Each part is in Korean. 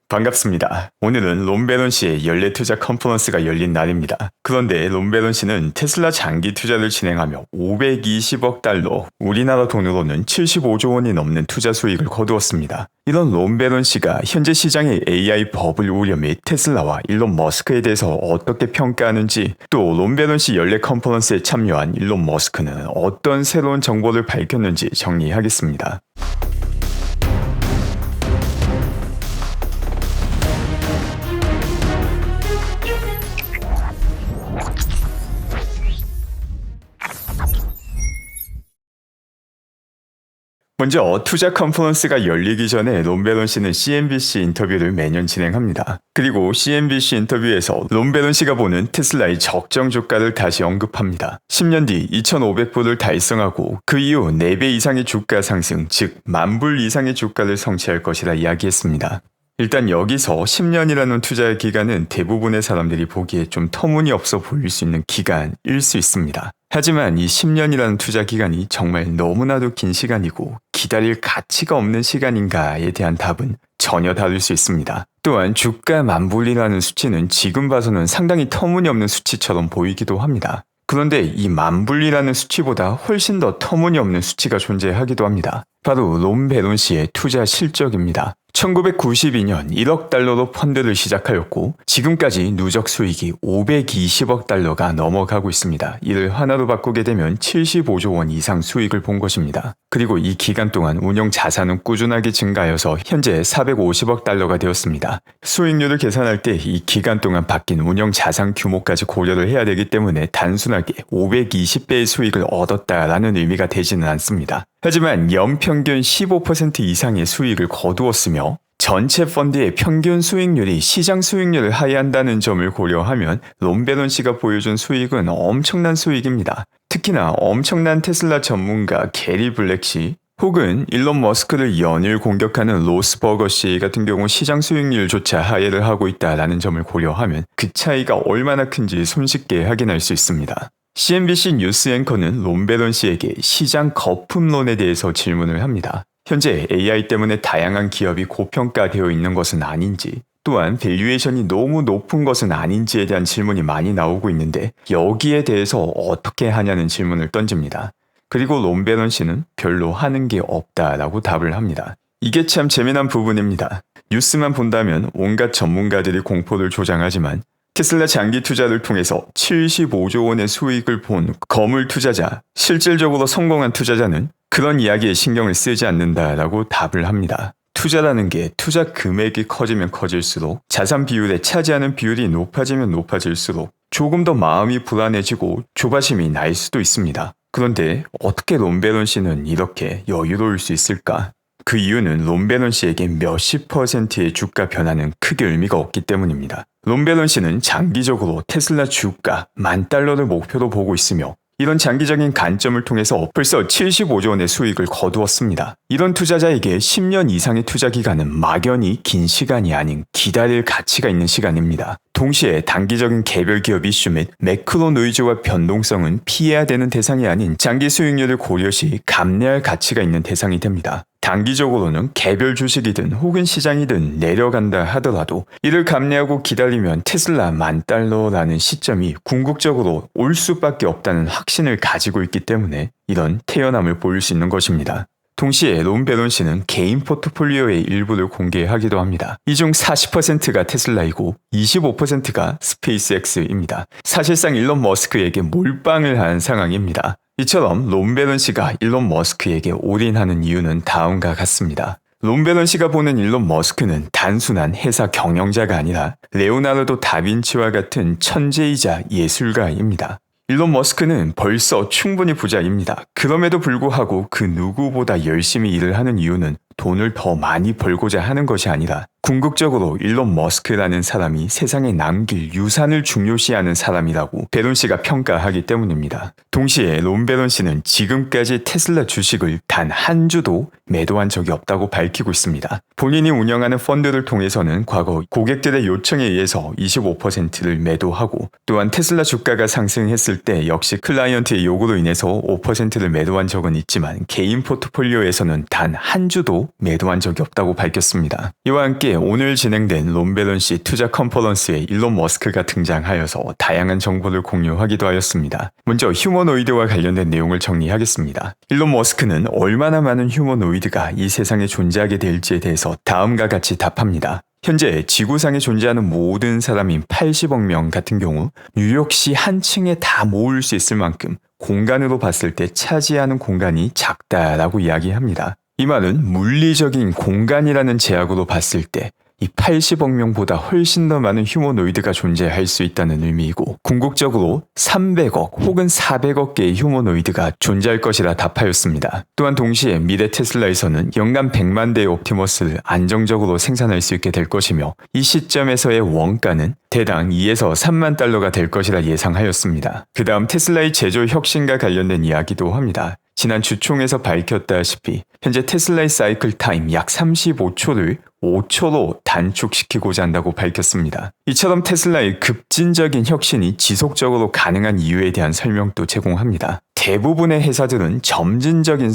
반갑습니다. 오늘은 롬베론 씨의 연례 투자 컨퍼런스가 열린 날입니다. 그런데 롬베론 씨는 테슬라 장기 투자를 진행하며 520억 달러, 우리나라 돈으로는 75조 원이 넘는 투자 수익을 거두었습니다. 이런 롬베론 씨가 현재 시장의 AI 버블 우려 및 테슬라와 일론 머스크에 대해서 어떻게 평가하는지, 또 롬베론 씨 연례 컨퍼런스에 참여한 일론 머스크는 어떤 새로운 정보를 밝혔는지 정리하겠습니다. 먼저 투자 컨퍼런스가 열리기 전에 롬베론 씨는 CNBC 인터뷰를 매년 진행합니다. 그리고 CNBC 인터뷰에서 롬베론 씨가 보는 테슬라의 적정 주가를 다시 언급합니다. 10년 뒤 2,500불을 달성하고 그 이후 4배 이상의 주가 상승, 즉 10,000불 이상의 주가를 성취할 것이라 이야기했습니다. 일단 여기서 10년이라는 투자의 기간은 대부분의 사람들이 보기에 좀 터무니없어 보일 수 있는 기간일 수 있습니다. 하지만 이 10년이라는 투자 기간이 정말 너무나도 긴 시간이고 기다릴 가치가 없는 시간인가에 대한 답은 전혀 다를 수 있습니다. 또한 주가 10,000불이라는 수치는 지금 봐서는 상당히 터무니없는 수치처럼 보이기도 합니다. 그런데 이 10,000불이라는 수치보다 훨씬 더 터무니없는 수치가 존재하기도 합니다. 바로 롬베론 씨의 투자 실적입니다. 1992년 1억 달러로 펀드를 시작하였고 지금까지 누적 수익이 520억 달러가 넘어가고 있습니다. 이를 하나로 바꾸게 되면 75조 원 이상 수익을 본 것입니다. 그리고 이 기간 동안 운용 자산은 꾸준하게 증가하여서 현재 450억 달러가 되었습니다. 수익률을 계산할 때 이 기간 동안 바뀐 운용 자산 규모까지 고려를 해야 되기 때문에 단순하게 520배의 수익을 얻었다라는 의미가 되지는 않습니다. 하지만 연평균 15% 이상의 수익을 거두었으며 전체 펀드의 평균 수익률이 시장 수익률을 하회한다는 점을 고려하면 롬베론 씨가 보여준 수익은 엄청난 수익입니다. 특히나 엄청난 테슬라 전문가 게리 블랙 씨 혹은 일론 머스크를 연일 공격하는 로스 버거 씨 같은 경우 시장 수익률조차 하회를 하고 있다는 점을 고려하면 그 차이가 얼마나 큰지 손쉽게 확인할 수 있습니다. CNBC 뉴스 앵커는 롬베론 씨에게 시장 거품론에 대해서 질문을 합니다. 현재 AI 때문에 다양한 기업이 고평가되어 있는 것은 아닌지, 또한 밸류에이션이 너무 높은 것은 아닌지에 대한 질문이 많이 나오고 있는데 여기에 대해서 어떻게 하냐는 질문을 던집니다. 그리고 롬베론 씨는 별로 하는 게 없다라고 답을 합니다. 이게 참 재미난 부분입니다. 뉴스만 본다면 온갖 전문가들이 공포를 조장하지만 테슬라 장기 투자를 통해서 75조 원의 수익을 본 거물 투자자, 실질적으로 성공한 투자자는 그런 이야기에 신경을 쓰지 않는다라고 답을 합니다. 투자라는 게 투자 금액이 커지면 커질수록 자산 비율에 차지하는 비율이 높아지면 높아질수록 조금 더 마음이 불안해지고 조바심이 날 수도 있습니다. 그런데 어떻게 롬베론 씨는 이렇게 여유로울 수 있을까? 그 이유는 롬베론 씨에게 몇십 %의 주가 변화는 크게 의미가 없기 때문입니다. 롬베론 씨는 장기적으로 테슬라 주가 10,000달러를 목표로 보고 있으며 이런 장기적인 관점을 통해서 벌써 75조 원의 수익을 거두었습니다. 이런 투자자에게 10년 이상의 투자 기간은 막연히 긴 시간이 아닌 기다릴 가치가 있는 시간입니다. 동시에 단기적인 개별 기업 이슈 및 매크로 노이즈와 변동성은 피해야 되는 대상이 아닌 장기 수익률을 고려시 감내할 가치가 있는 대상이 됩니다. 단기적으로는 개별 주식이든 혹은 시장이든 내려간다 하더라도 이를 감내하고 기다리면 테슬라 10,000달러라는 시점이 궁극적으로 올 수밖에 없다는 확신을 가지고 있기 때문에 이런 태연함을 보일 수 있는 것입니다. 동시에 롬베론 씨는 개인 포트폴리오의 일부를 공개하기도 합니다. 이 중 40%가 테슬라이고 25%가 스페이스X입니다. 사실상 일론 머스크에게 몰빵을 한 상황입니다. 이처럼 롬베론 씨가 일론 머스크에게 올인하는 이유는 다음과 같습니다. 롬베론 씨가 보는 일론 머스크는 단순한 회사 경영자가 아니라 레오나르도 다빈치와 같은 천재이자 예술가입니다. 일론 머스크는 벌써 충분히 부자입니다. 그럼에도 불구하고 그 누구보다 열심히 일을 하는 이유는 돈을 더 많이 벌고자 하는 것이 아니라 궁극적으로 일론 머스크라는 사람이 세상에 남길 유산을 중요시하는 사람이라고 베론 씨가 평가하기 때문입니다. 동시에 롬베론 씨는 지금까지 테슬라 주식을 단 한 주도 매도한 적이 없다고 밝히고 있습니다. 본인이 운영하는 펀드를 통해서는 과거 고객들의 요청에 의해서 25%를 매도하고 또한 테슬라 주가가 상승했을 때 역시 클라이언트의 요구로 인해서 5%를 매도한 적은 있지만 개인 포트폴리오에서는 단 한 주도 번도 매도한 적이 없다고 밝혔습니다. 이와 함께 오늘 진행된 론베런시 투자 컨퍼런스에 일론 머스크가 등장하여서 다양한 정보를 공유하기도 하였습니다. 먼저 휴머노이드와 관련된 내용을 정리하겠습니다. 일론 머스크는 얼마나 많은 휴머노이드가 이 세상에 존재하게 될지에 대해서 다음과 같이 답합니다. 현재 지구상에 존재하는 모든 사람인 80억 명 같은 경우 뉴욕시 한 층에 다 모을 수 있을 만큼 공간으로 봤을 때 차지하는 공간이 작다라고 이야기합니다. 이 말은 물리적인 공간이라는 제약으로 봤을 때 이 80억 명보다 훨씬 더 많은 휴머노이드가 존재할 수 있다는 의미이고 궁극적으로 300억 혹은 400억 개의 휴머노이드가 존재할 것이라 답하였습니다. 또한 동시에 미래 테슬라에서는 연간 100만 대의 옵티머스를 안정적으로 생산할 수 있게 될 것이며 이 시점에서의 원가는 대당 2에서 3만 달러가 될 것이라 예상하였습니다. 그 다음 테슬라의 제조 혁신과 관련된 이야기도 합니다. 지난 주총에서 밝혔다시피 현재 테슬라의 사이클 타임 약 35초를 5초로 단축시키고자 한다고 밝혔습니다. 이처럼 테슬라의 급진적인 혁신이 지속적으로 가능한 이유에 대한 설명도 제공합니다. 대부분의 회사들은 점진적인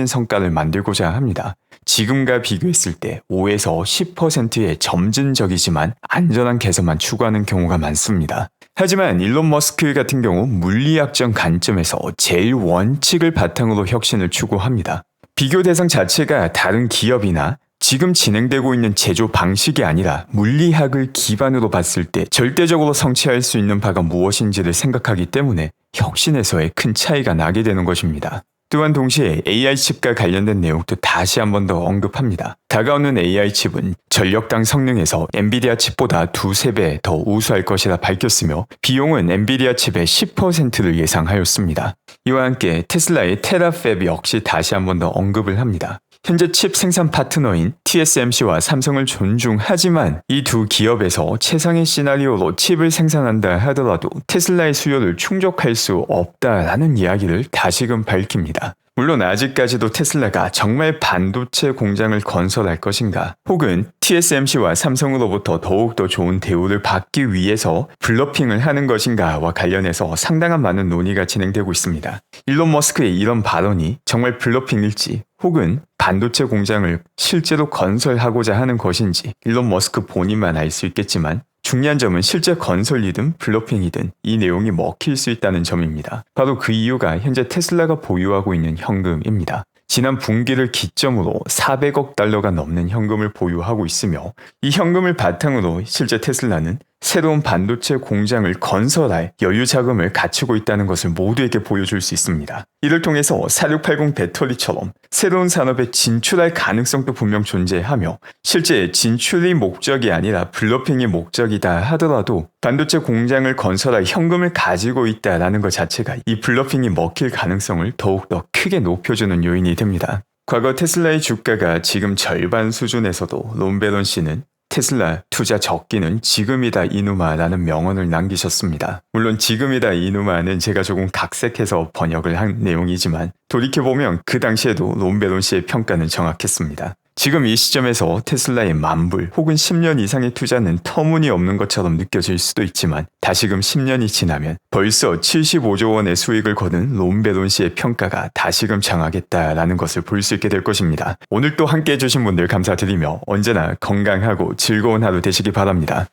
성과를 만들고자 합니다. 지금과 비교했을 때 5에서 10%의 점진적이지만 안전한 개선만 추구하는 경우가 많습니다. 하지만 일론 머스크 같은 경우 물리학적 관점에서 제일 원칙을 바탕으로 혁신을 추구합니다. 비교 대상 자체가 다른 기업이나 지금 진행되고 있는 제조 방식이 아니라 물리학을 기반으로 봤을 때 절대적으로 성취할 수 있는 바가 무엇인지를 생각하기 때문에 혁신에서의 큰 차이가 나게 되는 것입니다. 또한 동시에 AI 칩과 관련된 내용도 다시 한 번 더 언급합니다. 다가오는 AI 칩은 전력당 성능에서 엔비디아 칩보다 2~3배 더 우수할 것이라 밝혔으며 비용은 엔비디아 칩의 10%를 예상하였습니다. 이와 함께 테슬라의 테라팹 역시 다시 한 번 더 언급을 합니다. 현재 칩 생산 파트너인 TSMC와 삼성을 존중하지만 이 두 기업에서 최상의 시나리오로 칩을 생산한다 하더라도 테슬라의 수요를 충족할 수 없다라는 이야기를 다시금 밝힙니다. 물론 아직까지도 테슬라가 정말 반도체 공장을 건설할 것인가 혹은 TSMC와 삼성으로부터 더욱더 좋은 대우를 받기 위해서 블러핑을 하는 것인가와 관련해서 상당한 많은 논의가 진행되고 있습니다. 일론 머스크의 이런 발언이 정말 블러핑일지 혹은 반도체 공장을 실제로 건설하고자 하는 것인지 일론 머스크 본인만 알 수 있겠지만 중요한 점은 실제 건설이든 블러핑이든 이 내용이 먹힐 수 있다는 점입니다. 바로 그 이유가 현재 테슬라가 보유하고 있는 현금입니다. 지난 분기를 기점으로 400억 달러가 넘는 현금을 보유하고 있으며 이 현금을 바탕으로 실제 테슬라는 새로운 반도체 공장을 건설할 여유 자금을 갖추고 있다는 것을 모두에게 보여줄 수 있습니다. 이를 통해서 4680 배터리처럼 새로운 산업에 진출할 가능성도 분명 존재하며 실제 진출이 목적이 아니라 블러핑이 목적이다 하더라도 반도체 공장을 건설할 현금을 가지고 있다는 것 자체가 이 블러핑이 먹힐 가능성을 더욱더 크게 높여주는 요인이 됩니다. 과거 테슬라의 주가가 지금 절반 수준에서도 론베런 씨는 테슬라 투자 적기는 지금이다 이누마라는 명언을 남기셨습니다. 물론 지금이다 이누마는 제가 조금 각색해서 번역을 한 내용이지만 돌이켜보면 그 당시에도 론베론 씨의 평가는 정확했습니다. 지금 이 시점에서 테슬라의 만불 혹은 10년 이상의 투자는 터무니없는 것처럼 느껴질 수도 있지만 다시금 10년이 지나면 벌써 75조 원의 수익을 거둔 론베론 씨의 평가가 다시금 장하겠다라는 것을 볼 수 있게 될 것입니다. 오늘 또 함께 해주신 분들 감사드리며 언제나 건강하고 즐거운 하루 되시기 바랍니다.